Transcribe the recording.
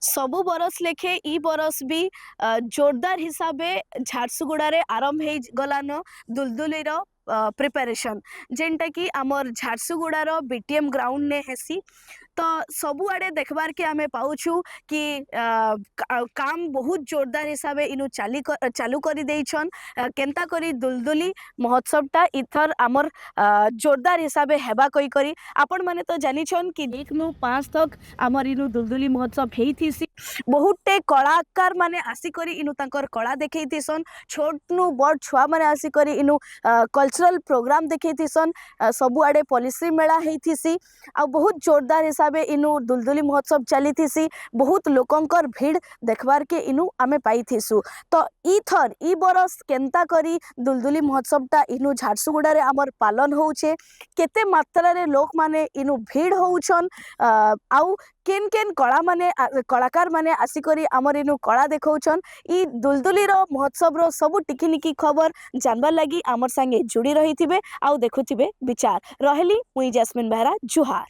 सबु बरस लेखे ई बरस भी जोरदार हिसाबे झारसुगुड़ारे आरंभ हो गलान दुलदुलीर प्रिपरेशन जेनटा कि आमर झारसुगुड़ार बीटीएम ग्राउंड ने हेसी। तो सबुआड़े देखबार के आमे पाउछु कि काम बहुत जोरदार हिसाब से इनु चालू कर देछन। केंता करी दुलदुली महोत्सवटा इथर आमर जोरदार हिसाब से हेबा कई करी आपण माने तो जानिछन कि 1 नु 5 तक आमर इनु दुलदुली महोत्सव हेइथिसी। बहुते कलाकार माने आसिकरी इनु तांकर कला देखैथिसन। छोट नु बड़ छुआ माने आसिकरी इनु कल्चरल प्रोग्राम देखैथिसन। सबुआड़े पॉलिसी मेला हेइथिसी आ बहुत जोरदार हिसाब से इनु दुलदुली महोत्सव चली। बहुत लोकंकर भीड़ देखबार के इनु आमे पाइथिसु। तो ई थर ई बरस केंता करी दुलदुली महोत्सवटा इनु झारसुगुड़ा आमर पालन होउछे, केते मात्रा रे लोक माने इनु भीड़ होउछन। आउ केन केन कला माने कलाकार माने आसिकरी आमर इनु कला देखौछन। ई दुलदुली रो महोत्सव रो सब टिकिनिकी खबर जानबार लगी आमर संगे जुड़ी रही थिबे आउ देखुथिबे विचार रहली। मुई जैस्मिन बेहरा जुहार।